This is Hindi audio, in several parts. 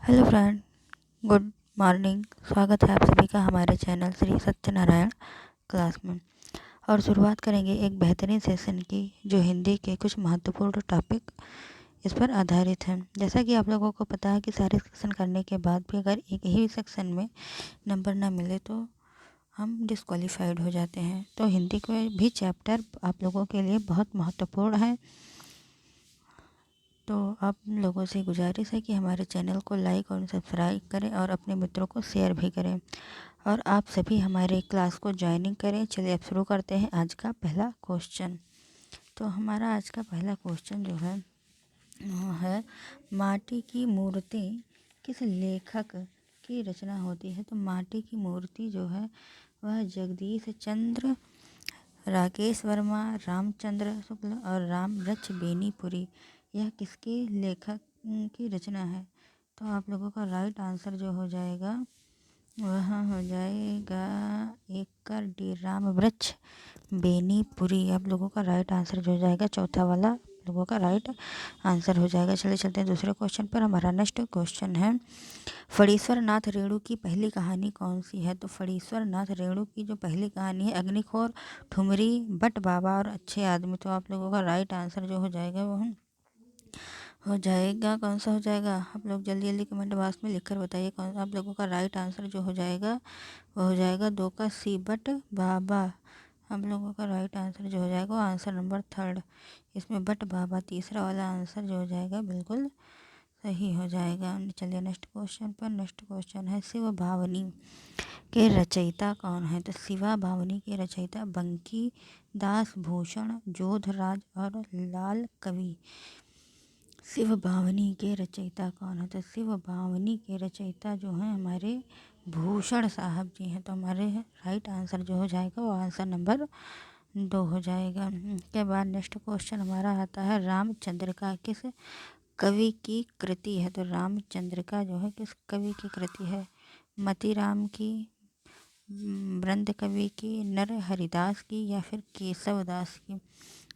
Hello friend, good morning. स्वागत है आप सभी का हमारे चैनल श्री सत्यनारायण क्लास में। और शुरुआत करेंगे एक बेहतरीन सेशन की जो हिंदी के कुछ महत्वपूर्ण टॉपिक इस पर आधारित है। जैसा कि आप लोगों को पता है कि सारे सेक्शन करने के बाद भी अगर एक ही सेक्शन में नंबर ना मिले तो हम डिस्क्वालीफाइड हो जाते हैं। तो हिंदी के भी चैप्टर आप लोगों के लिए बहुत महत्वपूर्ण है। तो आप लोगों से गुजारिश है कि हमारे चैनल को लाइक और सब्सक्राइब करें और अपने मित्रों को शेयर भी करें और आप सभी हमारे क्लास को ज्वाइनिंग करें। चलिए अब शुरू करते हैं आज का पहला क्वेश्चन। तो हमारा आज का पहला क्वेश्चन जो है वो है, माटी की मूर्ति किस लेखक की रचना होती है? तो माटी की मूर्ति जो है वह जगदीश चंद्र, राकेश वर्मा, रामचंद्र शुक्ल और राम वृक्ष बेनीपुरी, यह किसके लेखक की रचना है? तो आप लोगों का राइट आंसर जो हो जाएगा वह हो जाएगा एक डी, राम वृक्ष बेनीपुरी। आप लोगों का राइट आंसर जो हो जाएगा चौथा वाला लोगों का राइट आंसर हो जाएगा। चलिए चलते हैं दूसरे क्वेश्चन पर। हमारा नेक्स्ट क्वेश्चन है, फणीश्वर नाथ रेणु की पहली कहानी कौन सी है? तो फणीश्वर नाथ रेणु की जो पहली कहानी है अग्निखोर, ठुमरी, बट बाबा और अच्छे आदमी। तो आप लोगों का राइट आंसर जो हो जाएगा वो हो जाएगा कौन सा हो जाएगा? आप लोग जल्दी जल्दी कमेंट बॉक्स में लिखकर बताइए कौन आप लोगों का राइट आंसर जो हो जाएगा वो हो जाएगा दो का सी, बट बाबा। हम लोगों का राइट आंसर जो हो जाएगा वो आंसर नंबर थर्ड, इसमें बट बाबा तीसरा वाला आंसर जो हो जाएगा बिल्कुल सही हो जाएगा। चलिए नेक्स्ट क्वेश्चन पर। नेक्स्ट क्वेश्चन है, शिव भावनी के रचयिता कौन है? तो शिवा भावनी के रचयिता बंकी दास भूषण, जोधराज और लाल कवि। शिव भावनी के रचयिता कौन है? तो शिव भावनी के रचयिता जो हैं हमारे भूषण साहब जी हैं। तो हमारे राइट आंसर जो हो जाएगा वो आंसर नंबर 2 हो जाएगा। के बाद नेक्स्ट क्वेश्चन हमारा आता है, रामचंद्र का किस कवि की कृति है? तो रामचंद्र का जो है किस कवि की कृति है? मतीराम की, वृंद कवि की, नर हरिदास की या फिर केशव दास की?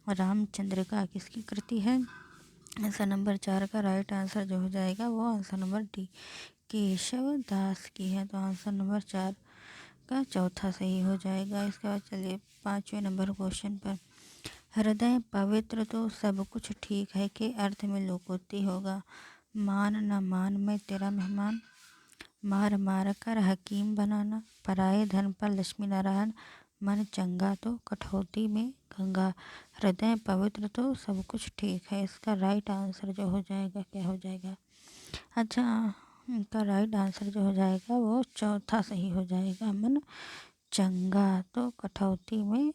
रामचंद्र का किसकी कृति है? आंसर नंबर 4 का राइट आंसर जो हो जाएगा वो आंसर नंबर डी, केशव दास की है। तो आंसर नंबर 4 का चौथा सही हो जाएगा। इसके बाद चलिए 5वें नंबर क्वेश्चन पर, हृदय पवित्र तो सब कुछ ठीक है के अर्थ में लोकोक्ति होगा? मान न मान मैं तेरा मेहमान, मार मार कर हकीम बनाना, पराए धन पर लक्ष्मी नारायण, मन चंगा तो कठौती में गंगा। हृदय पवित्र तो सब कुछ ठीक है, इसका राइट आंसर जो हो जाएगा क्या हो जाएगा? अच्छा, इनका राइट आंसर जो हो जाएगा वो चौथा सही हो जाएगा, मन चंगा तो कठौती में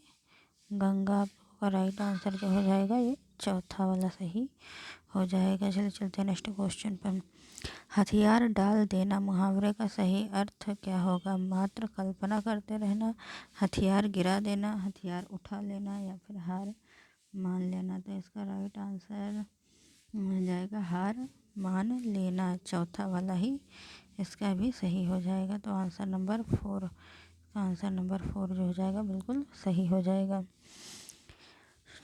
गंगा का राइट आंसर जो हो जाएगा ये चौथा वाला सही हो जाएगा। चलिए चलते हैं नेक्स्ट क्वेश्चन पर। हथियार डाल देना मुहावरे का सही अर्थ क्या होगा? मात्र कल्पना करते रहना, हथियार गिरा देना, हथियार उठा लेना या फिर हार मान लेना। तो इसका राइट आंसर हो जाएगा हार मान लेना, चौथा वाला ही इसका भी सही हो जाएगा। तो आंसर नंबर 4, आंसर नंबर 4 जो हो जाएगा बिल्कुल सही हो जाएगा।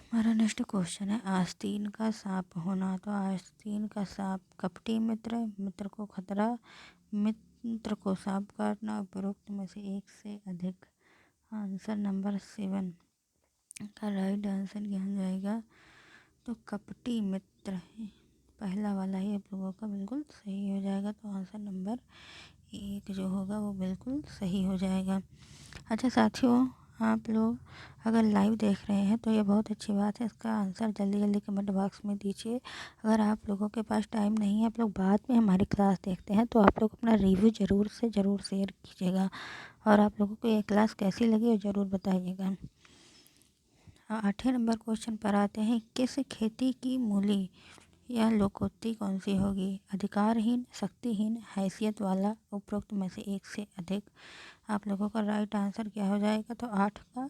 हमारा नेक्स्ट क्वेश्चन है, आस्तीन का सांप होना। तो आस्तीन का सांप कपटी मित्र, मित्र को खतरा, मित्र को सांप काटना, उपरोक्त में से एक से अधिक। आंसर नंबर 7 का राइट आंसर क्या हो जाएगा? तो कपटी मित्र पहला वाला ही आप लोगों का बिल्कुल सही हो जाएगा। तो आंसर नंबर 1 जो होगा वो बिल्कुल सही हो जाएगा। अच्छा साथियों, आप लोग अगर लाइव देख रहे हैं तो ये बहुत अच्छी बात है, इसका आंसर जल्दी जल्दी कमेंट बॉक्स में दीजिए। अगर आप लोगों के पास टाइम नहीं है, आप लोग बाद में हमारी क्लास देखते हैं, तो आप लोग अपना रिव्यू ज़रूर से ज़रूर शेयर कीजिएगा और आप लोगों को ये क्लास कैसी लगी वो ज़रूर बताइएगा। 8वें नंबर क्वेश्चन पर आते हैं, किस खेती की मूली या लोकोक्ति कौन सी होगी? अधिकारहीन, शक्तिहीन, हैसियत वाला, उपरोक्त में से एक से अधिक। आप लोगों का राइट आंसर क्या हो जाएगा? तो 8 का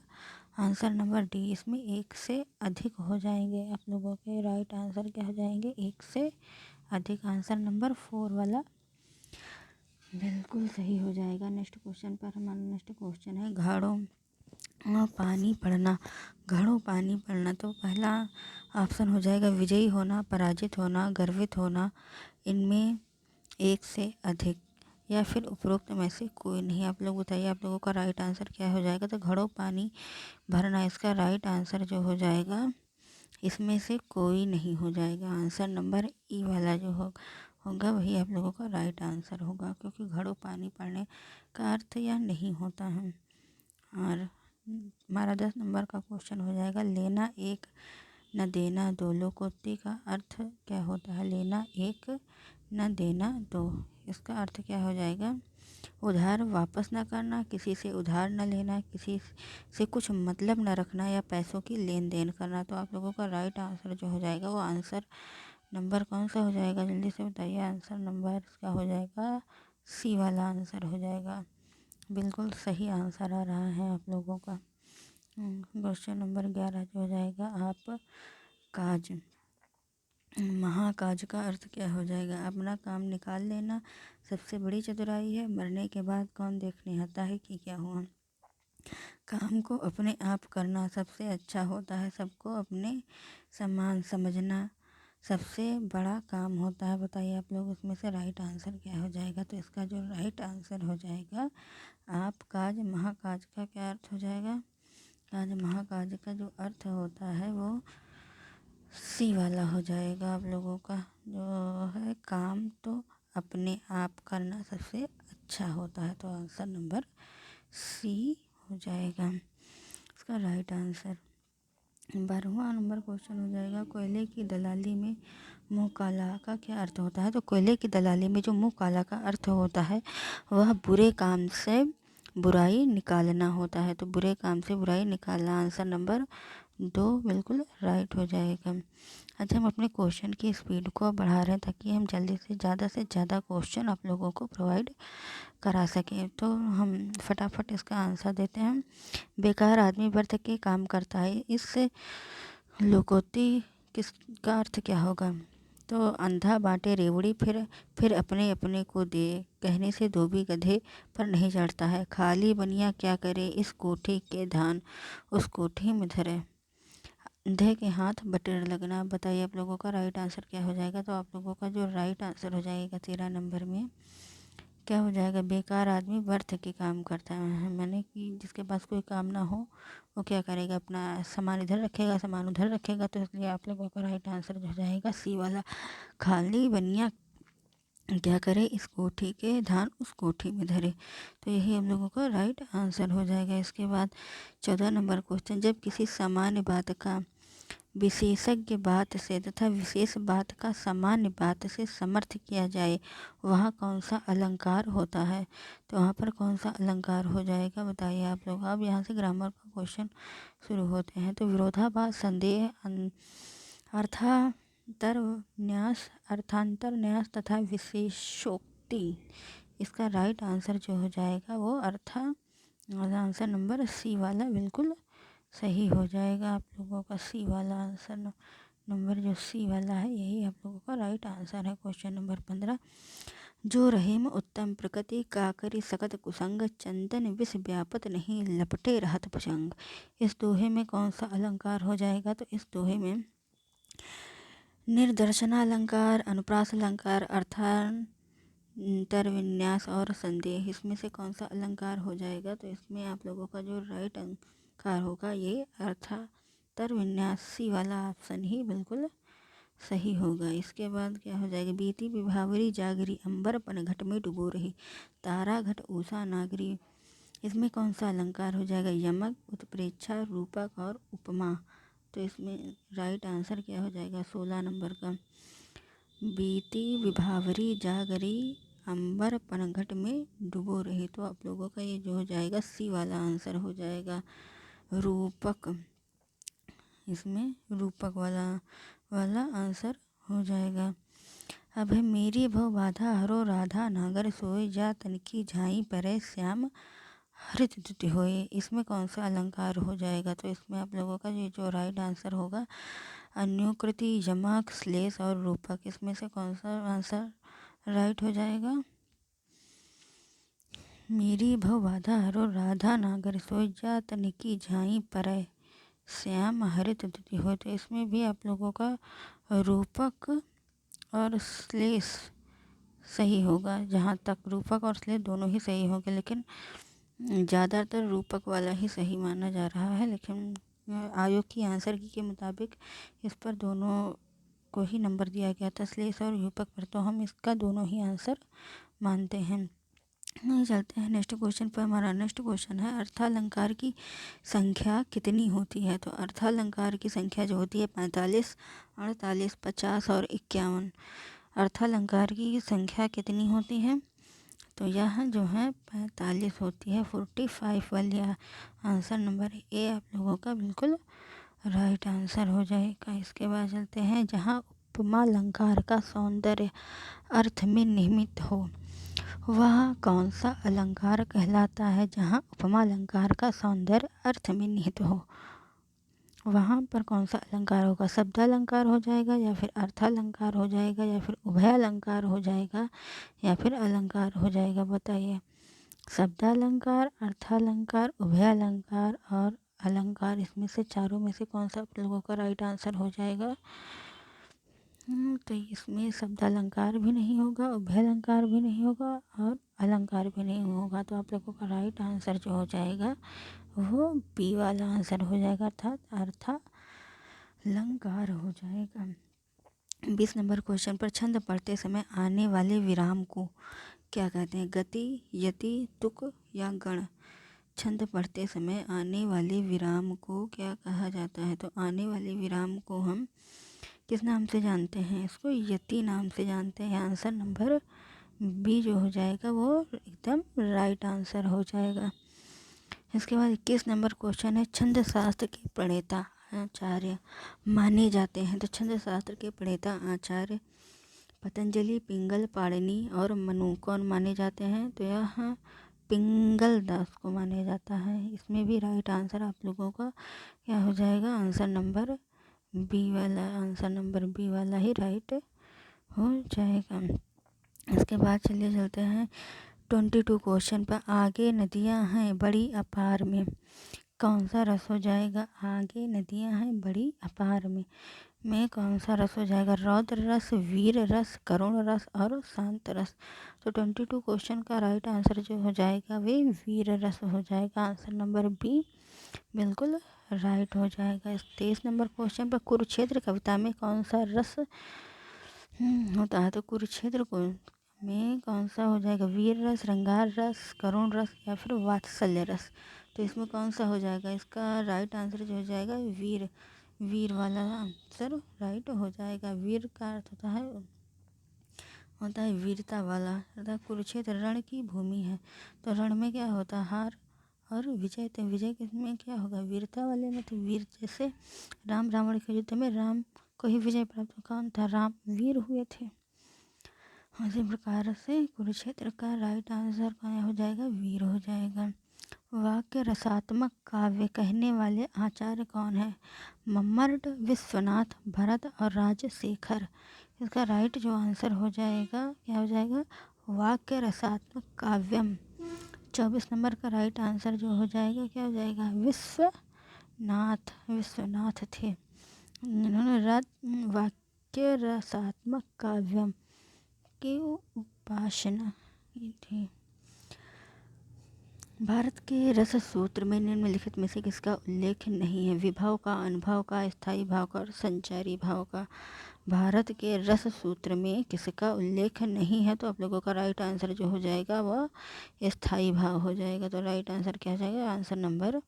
आंसर नंबर डी, इसमें एक से अधिक हो जाएंगे। आप लोगों के राइट आंसर क्या हो जाएंगे? एक से अधिक, आंसर नंबर 4 वाला बिल्कुल सही हो जाएगा। नेक्स्ट क्वेश्चन पर हमारा नेक्स्ट क्वेश्चन है, घड़ों पानी पड़ना, घड़ों पानी पड़ना। तो पहला ऑप्शन हो जाएगा विजयी होना, पराजित होना, गर्वित होना। इनमें एक से अधिक या फिर उपरोक्त में से कोई नहीं। आप लोग बताइए आप लोगों का राइट आंसर क्या हो जाएगा। तो घड़ों पानी भरना इसका राइट आंसर जो हो जाएगा, इसमें से कोई नहीं हो जाएगा। आंसर नंबर ई वाला जो होगा वही आप लोगों का राइट आंसर होगा, क्योंकि घड़ों पानी पढ़ने का अर्थ यह नहीं होता है। और हमारा 10 नंबर का क्वेश्चन हो जाएगा, लेना एक न देना दो। लोकोक्ति का अर्थ क्या होता है। लेना एक न देना दो, इसका अर्थ क्या हो जाएगा। उधार वापस न करना, किसी से उधार न लेना, किसी से कुछ मतलब न रखना, या पैसों की लेन देन करना। तो आप लोगों का राइट आंसर जो हो जाएगा वो आंसर नंबर कौन सा हो जाएगा, जल्दी से बताइए। आंसर नंबर इसका हो जाएगा सी वाला आंसर हो जाएगा। बिल्कुल सही आंसर आ रहा है आप लोगों का। क्वेश्चन नंबर 11 जो हो जाएगा, आप काज। महाकाज का अर्थ क्या हो जाएगा। अपना काम निकाल लेना सबसे बड़ी चतुराई है। मरने के बाद कौन देखने आता है कि क्या हुआ। काम को अपने आप करना सबसे अच्छा होता है। सबको अपने समान समझना सबसे बड़ा काम होता है। बताइए आप लोग इसमें से राइट आंसर क्या हो जाएगा। तो इसका जो राइट आंसर हो जाएगा, आप काज महाकाज का क्या अर्थ हो जाएगा। काज महाकाज का जो अर्थ होता है वो सी वाला हो जाएगा। आप लोगों का जो है, काम तो अपने आप करना सबसे अच्छा होता है। तो आंसर नंबर सी हो जाएगा इसका राइट आंसर। 12वां नंबर क्वेश्चन हो जाएगा, कोयले की दलाली में मुँह काला का क्या अर्थ होता है। तो कोयले की दलाली में जो मुँह काला का अर्थ होता है वह बुरे काम से बुराई निकालना होता है। तो बुरे काम से बुराई निकालना, आंसर नंबर 2 बिल्कुल राइट हो जाएगा। अच्छा, हम अपने क्वेश्चन की स्पीड को बढ़ा रहे हैं ताकि हम जल्दी से ज़्यादा क्वेश्चन आप लोगों को प्रोवाइड करा सकें। तो हम फटाफट इसका आंसर देते हैं। बेकार आदमी व्यर्थ के काम करता है, इससे लोकोक्ति किसका अर्थ क्या होगा। तो अंधा बांटे रेवड़ी फिर अपने अपने को दे, कहने से धोबी गधे पर नहीं चढ़ता है। खाली बनिया क्या करे, इस कोठी के धान उस कोठी में धरे। अंधे के हाथ बटेर लगना। बताइए आप लोगों का राइट आंसर क्या हो जाएगा। तो आप लोगों का जो राइट आंसर हो जाएगा 13 नंबर में क्या हो जाएगा, बेकार आदमी व्यर्थ के काम करता है। मैंने कि जिसके पास कोई काम ना हो वो क्या करेगा, अपना सामान इधर रखेगा सामान उधर रखेगा। तो इसलिए आप लोगों का राइट आंसर हो जाएगा सी वाला। खाली बनिया क्या करे, इस कोठी के धान उस कोठी में धरे। तो यही हम लोगों का राइट आंसर हो जाएगा। इसके बाद 14 नंबर क्वेश्चन, जब किसी सामान्य बात का विशेषज्ञ बात से तथा विशेष बात का सामान्य बात से समर्थ किया जाए वहाँ कौन सा अलंकार होता है। तो वहाँ पर कौन सा अलंकार हो जाएगा, बताइए आप लोग। अब यहाँ से ग्रामर का क्वेश्चन शुरू होते हैं। तो विरोधाभास, संदेह, अर्थांतर न्यास तथा विशेषोक्ति, इसका राइट आंसर जो हो जाएगा वो आंसर नंबर सी वाला बिल्कुल सही हो जाएगा। आप लोगों का सी वाला आंसर नंबर जो सी वाला है यही आप लोगों का राइट आंसर है। क्वेश्चन नंबर 15, जो रहीम उत्तम प्रकृति का करी सकत कुसंग, चंदन विष व्यापत नहीं लपटे रहत भुजंग। इस दोहे में कौन सा अलंकार हो जाएगा। तो इस दोहे में निर्दर्शनालंकार, अनुप्रास अलंकार, अर्थांतर विन्यास और संदेह, इसमें से कौन सा अलंकार हो जाएगा। तो इसमें आप लोगों का जो राइट आंसर होगा ये अर्थांतर विन्यास सी वाला ऑप्शन ही बिल्कुल सही होगा। इसके बाद क्या हो जाएगा, बीती विभावरी जागरी, अंबर पन घट में डुबो रही, तारा घट ऊषा नागरी, इसमें कौन सा अलंकार हो जाएगा। यमक, उत्प्रेक्षा, रूपक और उपमा। तो इसमें राइट आंसर क्या हो जाएगा 16 नंबर का, बीती विभावरी जागरी अंबर पनघट में डुबो रही। तो आप लोगों का ये जो हो जाएगा सी वाला आंसर हो जाएगा रूपक। इसमें रूपक वाला आंसर हो जाएगा। अब है मेरी भव बाधा हरो राधा, नागर सोए जा तनकी झाई परे श्याम हरित द्युति होए, इसमें कौन सा अलंकार हो जाएगा। तो इसमें आप लोगों का ये जो राइट आंसर होगा अन्योकृति, यमक, श्लेष और रूपक, इसमें से कौन सा आंसर राइट हो जाएगा। मेरी भव बाधा हरो राधा, नागर सोई जा तनिकी झाई परय श्याम हरित द्युति हो। तो इसमें भी आप लोगों का रूपक और श्लेष सही होगा। जहाँ तक रूपक और श्लेष दोनों ही सही होंगे, लेकिन ज़्यादातर रूपक वाला ही सही माना जा रहा है। लेकिन आयोग की आंसर की के मुताबिक इस पर दोनों को ही नंबर दिया गया था, श्लेष और रूपक पर, तो हम इसका दोनों ही आंसर मानते हैं। नहीं, चलते हैं नेक्स्ट क्वेश्चन पर। हमारा नेक्स्ट क्वेश्चन है अर्थालंकार की संख्या कितनी होती है। तो अर्थालंकार की संख्या जो होती है 45, 48, 50 और 51। अर्थालंकार की संख्या कितनी होती है, तो यह जो है 45 होती है। 45 वाली आंसर नंबर ए आप लोगों का बिल्कुल राइट आंसर हो जाएगा। इसके बाद चलते हैं जहाँ उपमा अलंकार का सौंदर्य अर्थ में निहित हो, वह कौन सा अलंकार कहलाता है। जहाँ उपमा अलंकार का सौंदर्य अर्थ में निहित हो, वहाँ पर कौन सा अलंकार होगा। शब्दालंकार हो जाएगा, या फिर अर्थालंकार हो जाएगा, या फिर उभय अलंकार हो जाएगा, या फिर अलंकार हो जाएगा। बताइए, शब्दालंकार, अर्थालंकार, उभय अलंकार और अलंकार, इसमें से चारों में से कौन सा आप लोगों का राइट आंसर हो जाएगा। तो इसमें शब्दालंकार भी नहीं होगा, उभय अलंकार भी नहीं होगा और अलंकार भी नहीं होगा। तो आप लोगों का राइट आंसर जो हो जाएगा वो बी वाला आंसर हो जाएगा, अर्थात अर्थालंकार हो जाएगा। 20 नंबर क्वेश्चन पर छंद पढ़ते समय आने वाले विराम को क्या कहते हैं। गति, यति, तुक या गण। छंद पढ़ते समय आने वाले विराम को क्या कहा जाता है। तो आने वाले विराम को हम किस नाम से जानते हैं, इसको यति नाम से जानते हैं। आंसर नंबर बी जो हो जाएगा वो एकदम राइट आंसर हो जाएगा। इसके बाद 21 नंबर क्वेश्चन है छंद शास्त्र के प्रणेता आचार्य माने जाते हैं। तो छंद शास्त्र के प्रणेता आचार्य पतंजलि, पिंगल, पाणिनि और मनु कौन माने जाते हैं। तो यह पिंगल दास को माना जाता है। इसमें भी राइट आंसर आप लोगों का क्या हो जाएगा, आंसर नंबर बी वाला। आंसर नंबर बी वाला ही राइट हो जाएगा। इसके बाद चलिए चलते हैं 22 क्वेश्चन पर। आगे नदियां हैं बड़ी अपार में, कौन सा रस हो जाएगा। आगे नदियां हैं बड़ी अपार में कौन सा रस हो जाएगा। रौद्र रस, वीर रस, करुण रस और शांत रस। तो 22 क्वेश्चन का राइट आंसर जो हो जाएगा वे वीर रस हो जाएगा। आंसर नंबर बी बिल्कुल राइट हो जाएगा। इस 23 नंबर क्वेश्चन पर कुरुक्षेत्र कविता में कौन सा रस होता है। तो कुरुक्षेत्र को में कौन सा हो जाएगा, वीर रस, रंगार रस, करुण रस या फिर वात्सल्य रस। तो इसमें कौन सा हो जाएगा, इसका राइट आंसर जो हो जाएगा वीर वाला आंसर राइट हो जाएगा। वीर का अर्थ होता है वीरता वाला, अर्थात कुरुक्षेत्र रण की भूमि है। तो रण में क्या होता है, हार और विजय। तो विजय में क्या होगा, वीरता वाले में। तो वीर, जैसे राम रावण के युद्ध में राम को ही विजय प्राप्त, कौन था, राम वीर हुए थे। उसी प्रकार से कुरुक्षेत्र का राइट आंसर क्या हो जाएगा, वीर हो जाएगा। वाक्य रसात्मक काव्य कहने वाले आचार्य कौन है। मम्मट, विश्वनाथ, भरत और राजशेखर। इसका राइट जो आंसर हो जाएगा क्या हो जाएगा, वाक्य रसात्मक काव्यम। 24 नंबर का राइट आंसर जो हो जाएगा क्या हो जाएगा, विश्वनाथ थे। इन्होंने वाक्य रसात्मक काव्यम की उपासना की थी। भारत के रस सूत्र में निम्नलिखित में से किसका उल्लेख नहीं है। विभव का, अनुभव का, स्थायी भाव का और संचारी भाव का। भारत के रस सूत्र में किसका उल्लेख नहीं है। तो आप लोगों का राइट आंसर जो हो जाएगा वह स्थायी भाव हो जाएगा। तो राइट आंसर क्या हो जाएगा, आंसर नंबर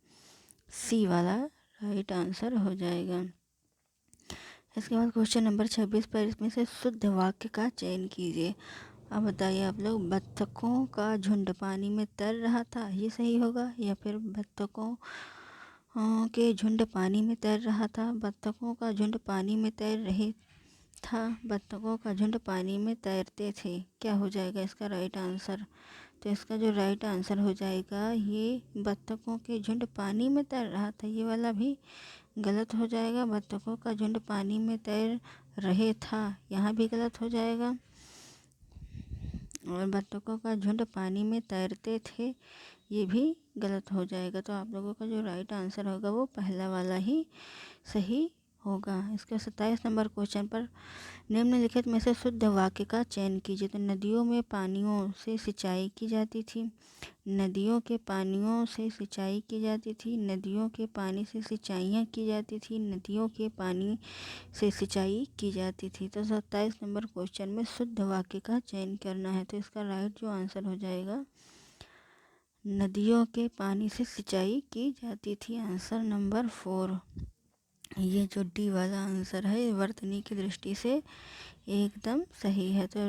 सी वाला राइट आंसर हो जाएगा। इसके बाद क्वेश्चन नंबर 26 पर इसमें से शुद्ध वाक्य का चयन कीजिए। अब बताइए आप लोग, बत्तखों का झुंड पानी में तैर रहा था, ये सही होगा, या फिर बत्तखों के झुंड पानी में तैर रहा था, बत्तखों का झुंड पानी में तैर रहे था, बत्तखों का झुंड पानी में तैरते थे। क्या हो जाएगा इसका राइट आंसर। तो इसका जो राइट आंसर हो जाएगा, ये बत्तखों के झुंड पानी में तैर रहा था, ये वाला भी गलत हो जाएगा। बत्तखों का झुंड पानी में तैर रहे था, यहाँ भी गलत हो जाएगा। और बत्तखों का झुंड पानी में तैरते थे, ये भी गलत हो जाएगा। तो आप लोगों का जो राइट आंसर होगा वो पहला वाला ही सही होगा। इसके 27 नंबर क्वेश्चन पर निम्नलिखित में से शुद्ध वाक्य का चयन कीजिए। तो नदियों में पानियों से सिंचाई की जाती थी, नदियों के पानियों से सिंचाई की जाती थी, नदियों के पानी से सिंचाइयाँ की जाती थी, नदियों के पानी से सिंचाई की जाती थी। तो 27 नंबर क्वेश्चन में शुद्ध वाक्य का चयन करना है। तो इसका राइट जो आंसर हो जाएगा, नदियों के पानी से सिंचाई की जाती थी, आंसर नंबर 4। ये जो डी वाला आंसर है वर्तनी की दृष्टि से एकदम सही है। तो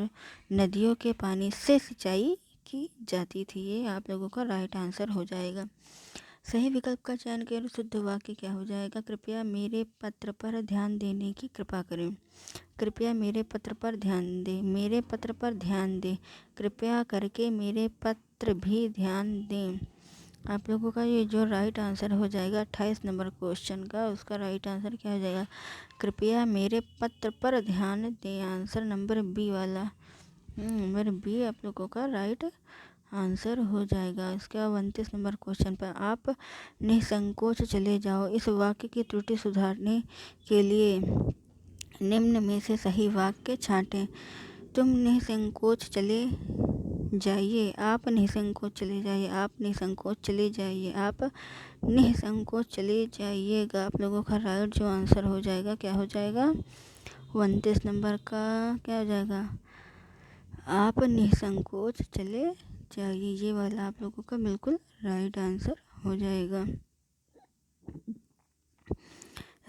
नदियों के पानी से सिंचाई की जाती थी, ये आप लोगों का राइट आंसर हो जाएगा। सही विकल्प का चयन करें, शुद्ध वाक्य क्या हो जाएगा? कृपया मेरे पत्र पर ध्यान देने की कृपा करें। कृपया मेरे पत्र पर ध्यान दें, मेरे पत्र पर ध्यान दें, कृपया करके मेरे पत्र भी ध्यान दें। आप लोगों का ये जो राइट आंसर हो जाएगा 28 नंबर क्वेश्चन का, उसका राइट आंसर क्या हो जाएगा? कृपया मेरे पत्र पर ध्यान दें, आंसर नंबर बी वाला, नंबर बी आप लोगों का राइट आंसर हो जाएगा। इसके बाद 29 नंबर क्वेश्चन पर आप निसंकोच चले जाओ, इस वाक्य की त्रुटि सुधारने के लिए निम्न में से सही वाक्य छांटें। तुम निसंकोच चले जाइए, आप निसंकोच चले जाइए, आप निसंकोच चले जाइए, आप निसंकोच चले जाइएगा। आप लोगों का राइट जो आंसर हो जाएगा क्या हो जाएगा? 29 नंबर का क्या हो जाएगा? आप निसंकोच चले जाइए, ये वाला आप लोगों का बिल्कुल राइट आंसर हो जाएगा।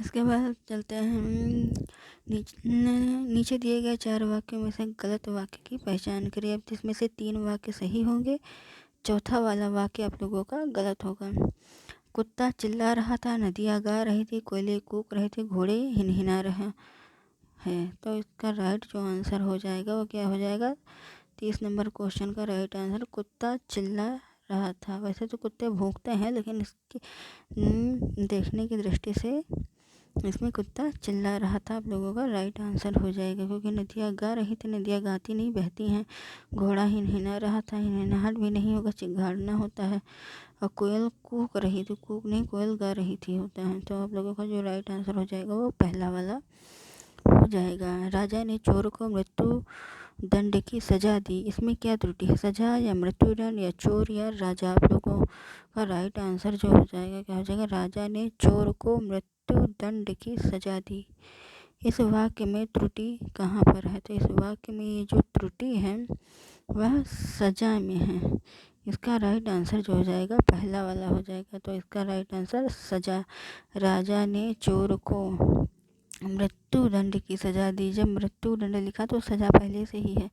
इसके बाद चलते हैं नीचे दिए गए 4 वाक्यों में से गलत वाक्य की पहचान करिए। अब जिसमें से 3 वाक्य सही होंगे, चौथा वाला वाक्य आप लोगों का गलत होगा। कुत्ता चिल्ला रहा था, नदियाँ गा रही थी, कोयले कूक रहे थे, घोड़े हिनहिना रहे हैं। तो इसका राइट जो आंसर हो जाएगा वो क्या हो जाएगा? 30 नंबर क्वेश्चन का राइट आंसर कुत्ता चिल्ला रहा था। वैसे तो कुत्ते भौंकते हैं, लेकिन इसकी देखने की दृष्टि से इसमें कुत्ता चिल्ला रहा था, आप लोगों का राइट आंसर हो जाएगा। क्योंकि नदियाँ गा रही थी, नदियाँ गाती नहीं बहती हैं। घोड़ा हिनहिना रहा था, हिनहिनाहट भी नहीं होगा, चिंगाड़ना होता है। और कोयल कूक रही थी, कूक नहीं कोयल गा रही थी होता है। तो आप लोगों का जो राइट आंसर हो जाएगा वो पहला वाला हो जाएगा। राजा ने चोर को मृत्यु दंड की सजा दी, इसमें क्या त्रुटि है? सजा या मृत्यु दंड या चोर या राजा? आप लोगों का राइट आंसर जो हो जाएगा क्या हो जाएगा? राजा ने चोर को मृत्यु दंड की सजा दी। इस वाक्य में त्रुटि कहाँ पर है? तो इस वाक्य में ये जो त्रुटि है वह सजा में है। इसका राइट आंसर जो हो जाएगा पहला वाला हो जाएगा। तो इसका राइट आंसर सजा। राजा ने चोर को मृत्यु दंड की सजा दी। जब मृत्यु दंड लिखा तो सजा पहले से ही है,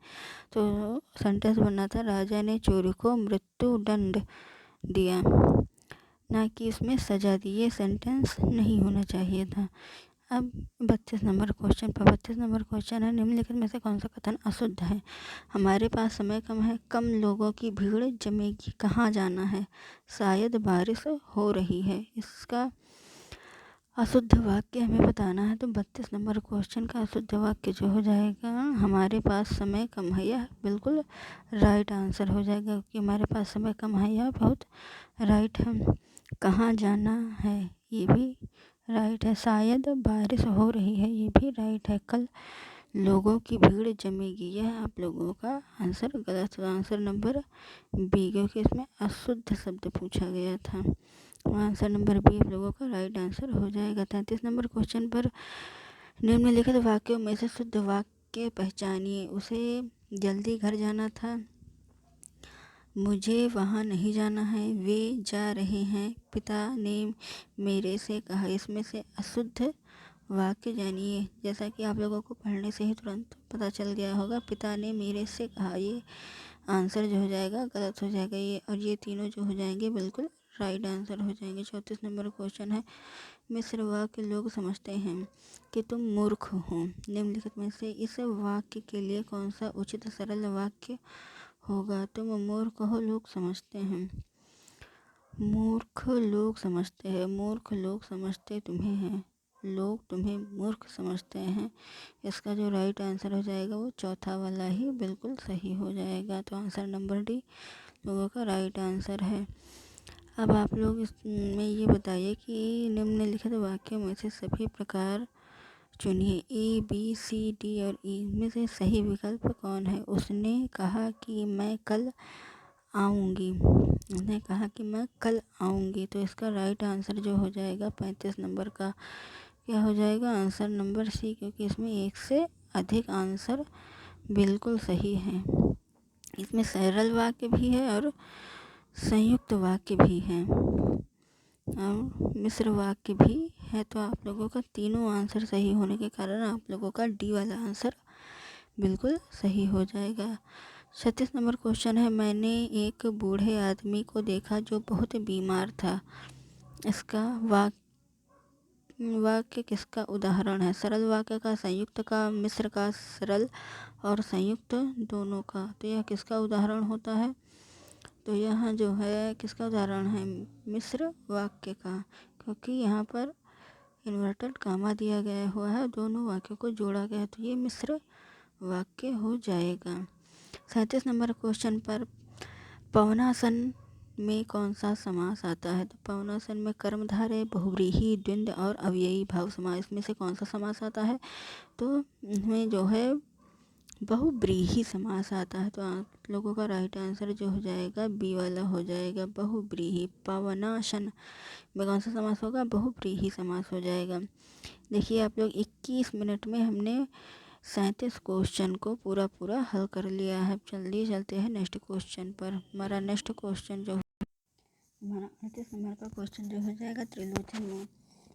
तो सेंटेंस बनना था राजा ने चोर को मृत्यु दंड दिया, ना कि इसमें सजा दी। ये सेंटेंस नहीं होना चाहिए था। अब 32 नंबर क्वेश्चन पर 32 नंबर क्वेश्चन है, निम्नलिखित में से कौन सा कथन अशुद्ध है? हमारे पास समय कम है, कम लोगों की भीड़ जमेगी, कहाँ जाना है? शायद बारिश हो रही है। इसका अशुद्ध वाक्य हमें बताना है। तो 32 नंबर क्वेश्चन का अशुद्ध वाक्य जो हो जाएगा, हमारे पास समय कम है, यह बिल्कुल राइट आंसर हो जाएगा। क्योंकि हमारे पास समय कम है, यह बहुत राइट है। कहाँ जाना है, ये भी राइट है। शायद बारिश हो रही है, ये भी राइट है। कल लोगों की भीड़ जमेगी, यह आप लोगों का आंसर गलत है, आंसर नंबर बी, क्योंकि इसमें अशुद्ध शब्द पूछा गया था। आंसर नंबर बी आप लोगों का राइट आंसर हो जाएगा। 33 नंबर क्वेश्चन पर निम्नलिखित वाक्यों में से शुद्ध वाक्य पहचानिए। उसे जल्दी घर जाना था, मुझे वहाँ नहीं जाना है, वे जा रहे हैं, पिता ने मेरे से कहा। इसमें से अशुद्ध वाक्य जानिए। जैसा कि आप लोगों को पढ़ने से ही तुरंत पता चल गया होगा, पिता ने मेरे से कहा, ये आंसर जो हो जाएगा गलत हो जाएगा ये, और ये तीनों जो हो जाएंगे बिल्कुल राइट आंसर हो जाएंगे। 34 नंबर क्वेश्चन है, मिश्र वाक्य लोग समझते हैं कि तुम मूर्ख हो। निम्नलिखित में से इस वाक्य के लिए कौन सा उचित सरल वाक्य होगा? तुम मूर्ख हो, लोग समझते हैं। मूर्ख लोग समझते हैं, मूर्ख लोग समझते तुम्हें हैं, लोग तुम्हें मूर्ख समझते हैं। इसका जो राइट आंसर हो जाएगा वो चौथा वाला ही बिल्कुल सही हो जाएगा। तो आंसर नंबर डी लोगों का राइट आंसर है। अब आप लोग इसमें ये बताइए कि निम्नलिखित वाक्यों में से सभी प्रकार चुनिए। ए, बी, सी, डी और ई में से सही विकल्प कौन है? उसने कहा कि मैं कल आऊँगी। उसने कहा कि मैं कल आऊँगी, तो इसका राइट आंसर जो हो जाएगा 35 नंबर का क्या हो जाएगा? आंसर नंबर सी, क्योंकि इसमें एक से अधिक आंसर बिल्कुल सही है। इसमें सरल वाक्य भी है और संयुक्त वाक्य भी है और मिश्र वाक्य भी है। तो आप लोगों का तीनों आंसर सही होने के कारण आप लोगों का डी वाला आंसर बिल्कुल सही हो जाएगा। 36 नंबर क्वेश्चन है, मैंने एक बूढ़े आदमी को देखा जो बहुत बीमार था। इसका वाक्य किसका उदाहरण है? सरल वाक्य का, संयुक्त का, मिश्र का, सरल और संयुक्त दोनों का। तो यह किसका उदाहरण होता है? तो यहाँ जो है किसका उदाहरण है? मिश्र वाक्य का, क्योंकि यहाँ पर इन्वर्टेड कामा दिया गया हुआ है, दोनों वाक्यों को जोड़ा गया, तो ये मिश्र वाक्य हो जाएगा। 37 नंबर क्वेश्चन पर पवनासन में कौन सा समास आता है? तो पवनासन में कर्मधारय, बहुव्रीहि, द्वंद्व और अव्ययी भाव समास में से कौन सा समास आता है? तो इसमें जो है बहुव्रीहि समास आता है। तो आप लोगों का राइट आंसर जो हो जाएगा बी वाला हो जाएगा, बहुव्रीहि। पवनासन में कौन सा समास होगा? बहुव्रीहि समास हो जाएगा। देखिए आप लोग 21 मिनट में हमने 37 क्वेश्चन को पूरा हल कर लिया है। जल्दी चलते हैं नेक्स्ट क्वेश्चन पर। हमारा नेक्स्ट क्वेश्चन जो हमारा 38 नंबर का क्वेश्चन जो हो जाएगा, त्रिलोचन में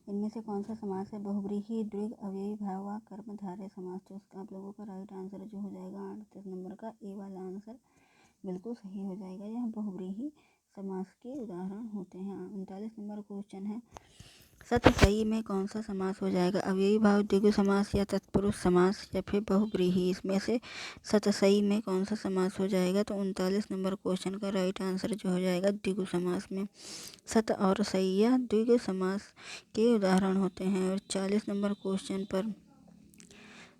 इनमें से कौन सा समास है? बहुव्रीहि, द्विग, अव्ययी भाव, कर्मधारय समास। तो इसका आप लोगों का राइट आंसर जो हो जाएगा 38 नंबर का ए वाला आंसर बिल्कुल सही हो जाएगा। यह बहुव्रीहि समास के उदाहरण होते हैं। 39 नंबर क्वेश्चन है, सतसई में कौन सा समास हो जाएगा? अव्ययी भाव, द्विगु समास या तत्पुरुष समास या फिर बहुव्रीहि? इसमें से सतसई में कौन सा समास हो जाएगा? तो 39 नंबर क्वेश्चन का राइट आंसर जो हो जाएगा द्विगु समास में। सत और सई या द्विगु समास के उदाहरण होते हैं। और 40 नंबर क्वेश्चन पर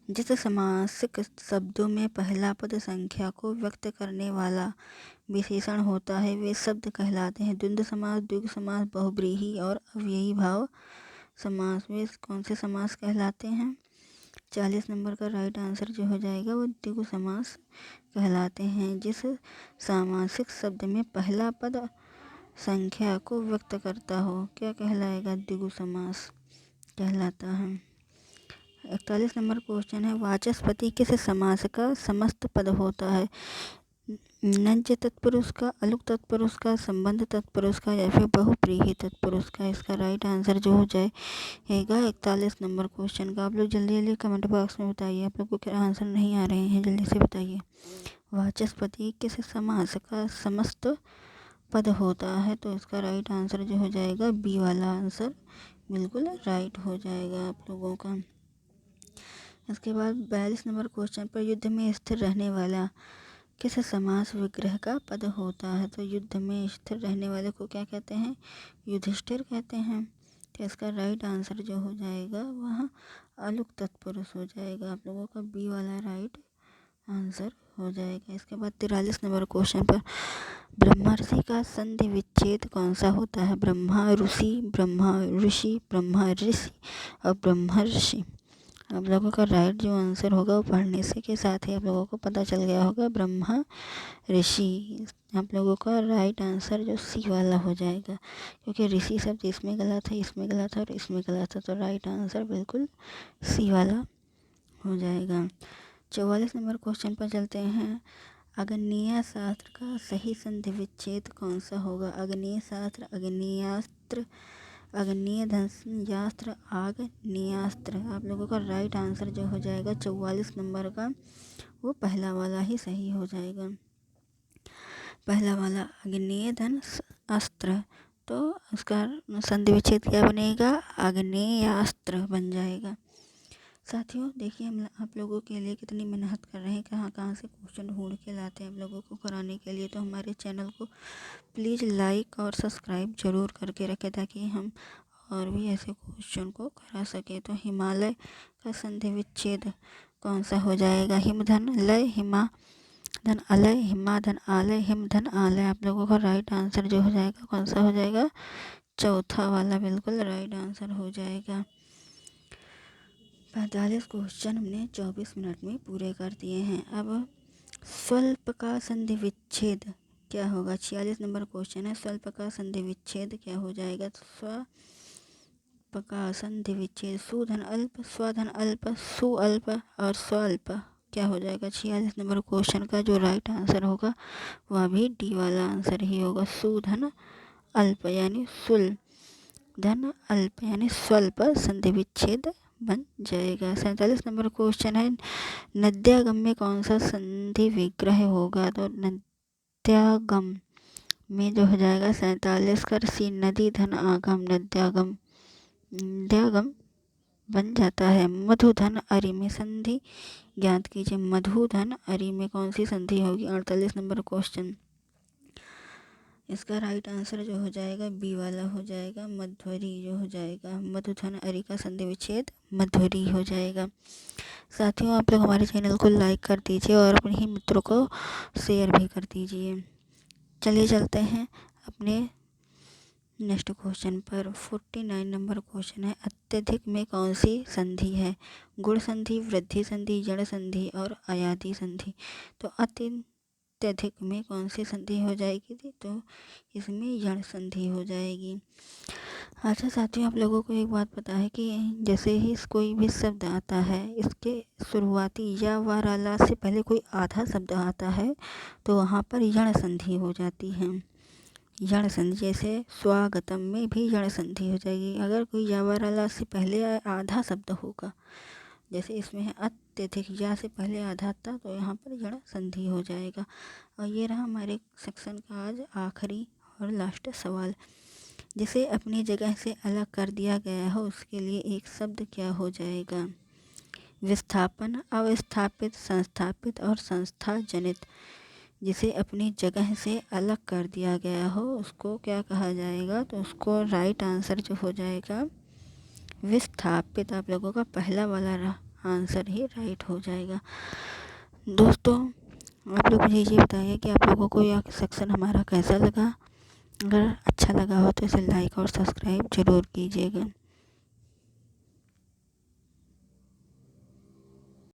जिस समासिक शब्दों में पहला पद संख्या को व्यक्त करने वाला विशेषण होता है वे शब्द कहलाते हैं? द्वंद्व समास, द्विगु समास, बहुव्रीहि और अव्ययी भाव समास। वे कौन से समास कहलाते हैं? 40 नंबर का राइट आंसर जो हो जाएगा वो द्विगु समास कहलाते हैं। जिस सामासिक शब्द में पहला पद संख्या को व्यक्त करता हो क्या कहलाएगा? द्विगु समास कहलाता है। 41 नंबर क्वेश्चन है, वाचस्पति किस समास का समस्त पद होता है? नंज तत्पुरुष का, अलुक तत्पुरुष का, संबंध तत्पुरुष का या फिर बहुव्रीहि तत्पुरुष का? इसका राइट आंसर जो हो जाएगा 41 नंबर क्वेश्चन का। आप लोग जल्दी जल्दी कमेंट बॉक्स में बताइए, आप लोग को क्या आंसर नहीं आ रहे हैं, जल्दी से बताइए। वाचस्पति किस समास का समस्त पद होता है? तो इसका राइट आंसर जो हो जाएगा बी वाला आंसर बिल्कुल राइट हो जाएगा आप लोगों का। इसके बाद 42 नंबर क्वेश्चन पर युद्ध में स्थिर रहने वाला किस समास विग्रह का पद होता है? तो युद्ध में स्थिर रहने वाले को क्या कहते हैं? युधिष्ठिर कहते हैं। तो इसका राइट आंसर जो हो जाएगा वह अलुक तत्पुरुष हो जाएगा। आप लोगों का बी वाला राइट आंसर हो जाएगा। इसके बाद 43 नंबर क्वेश्चन पर ब्रह्मर्षि का संधि विच्छेद कौन सा होता है? ब्रह्मा ऋषि, ब्रह्मा ऋषि, ब्रह्मा ऋषि और ब्रह्मर्षि। आप लोगों का राइट जो आंसर होगा वो पढ़ने से के साथ ही आप लोगों को पता चल गया होगा, ब्रह्मा ऋषि। आप लोगों का राइट आंसर जो सी वाला हो जाएगा, क्योंकि ऋषि शब्द इसमें गलत है, इसमें गलत है और इसमें गलत है, तो राइट आंसर बिल्कुल सी वाला हो जाएगा। 44 नंबर क्वेश्चन पर चलते हैं, अग्नेय शास्त्र का सही संधि विच्छेद कौन सा होगा? अग्नेय शास्त्र, अग्नेयास्त्र, अग्नेय धनुयास्त्र, आग्नेयास्त्र। आप लोगों का राइट आंसर जो हो जाएगा 44 नंबर का वो पहला वाला ही सही हो जाएगा, पहला वाला अग्नेय धनुष अस्त्र। तो उसका संधि विच्छेद क्या बनेगा? आग्नेयास्त्र बन जाएगा। साथियों देखिए हम आप लोगों के लिए कितनी मेहनत कर रहे हैं, कहाँ कहाँ से क्वेश्चन ढूंढ के लाते हैं आप लोगों को कराने के लिए। तो हमारे चैनल को प्लीज़ लाइक और सब्सक्राइब ज़रूर करके रखें ताकि हम और भी ऐसे क्वेश्चन को करा सके। तो हिमालय का संधि विच्छेद कौन सा हो जाएगा? हिम धन लय, हिमा धन अलय, हिमा धन आलय, हिम धन आलय। आप लोगों का राइट आंसर जो हो जाएगा कौन सा हो जाएगा? चौथा वाला बिल्कुल राइट आंसर हो जाएगा। 45 क्वेश्चन हमने 24 मिनट में पूरे कर दिए हैं। अब स्वल्प का संधि विच्छेद क्या होगा? 46 नंबर क्वेश्चन है। स्वल्प का संधि विच्छेद क्या हो जाएगा? स्वल्प का संधि विच्छेद सुधन अल्प, स्वधन अल्प, सुअल्प और स्वल्प क्या हो जाएगा? 46 नंबर क्वेश्चन का जो राइट आंसर होगा वह भी डी वाला आंसर ही होगा। सुधन अल्प यानी सुल, धन अल्प यानी स्वल्प संधि विच्छेद बन जाएगा। 47 नंबर क्वेश्चन है। नद्यागम में कौन सा संधि विग्रह होगा? तो नद्यागम में जो हो जाएगा 47 कर सी, नदी धन आगम, नद्यागम नद्यागम बन जाता है। मधुधन अरि में संधि ज्ञात कीजिए। मधुधन अरि में कौन सी संधि होगी? 48 नंबर क्वेश्चन। इसका राइट आंसर जो हो जाएगा बी वाला हो जाएगा, मध्वरी जो हो जाएगा। मधुधन अरि का संधि विच्छेद मध्वरी हो जाएगा। साथियों, आप लोग हमारे चैनल को लाइक कर दीजिए और अपने ही मित्रों को शेयर भी कर दीजिए। चलिए चलते हैं अपने नेक्स्ट क्वेश्चन पर। 49 नंबर क्वेश्चन है। अत्यधिक में कौन सी संधि है? गुण संधि, वृद्धि संधि, जड़ संधि और अयाति संधि। तो अत्यधिक में कौन सी संधि हो जाएगी? तो इसमें जड़ संधि हो जाएगी। अच्छा साथियों, आप लोगों को एक बात पता है कि जैसे ही कोई भी शब्द आता है, इसके शुरुआती या वाराला से पहले कोई आधा शब्द आता है तो वहाँ पर यण संधि हो जाती है। यण संधि, जैसे स्वागतम में भी यण संधि हो जाएगी अगर कोई या वाराला से पहले आधा शब्द होगा। जैसे इसमें है अत्यधिक, या से पहले आधा था तो यहाँ पर यण संधि हो जाएगा। और ये रहा हमारे सेक्शन का आज आखिरी और लास्ट सवाल। जिसे अपनी जगह से अलग कर दिया गया हो उसके लिए एक शब्द क्या हो जाएगा? विस्थापन, अविस्थापित, संस्थापित और संस्था जनित। जिसे अपनी जगह से अलग कर दिया गया हो उसको क्या कहा जाएगा? तो उसको राइट आंसर जो हो जाएगा विस्थापित। आप लोगों का पहला वाला आंसर ही राइट हो जाएगा। दोस्तों, आप लोग मुझे ये बताइए कि आप लोगों को यह सेक्शन हमारा कैसा लगा। अगर अच्छा लगा हो तो इसे लाइक और सब्सक्राइब ज़रूर कीजिएगा।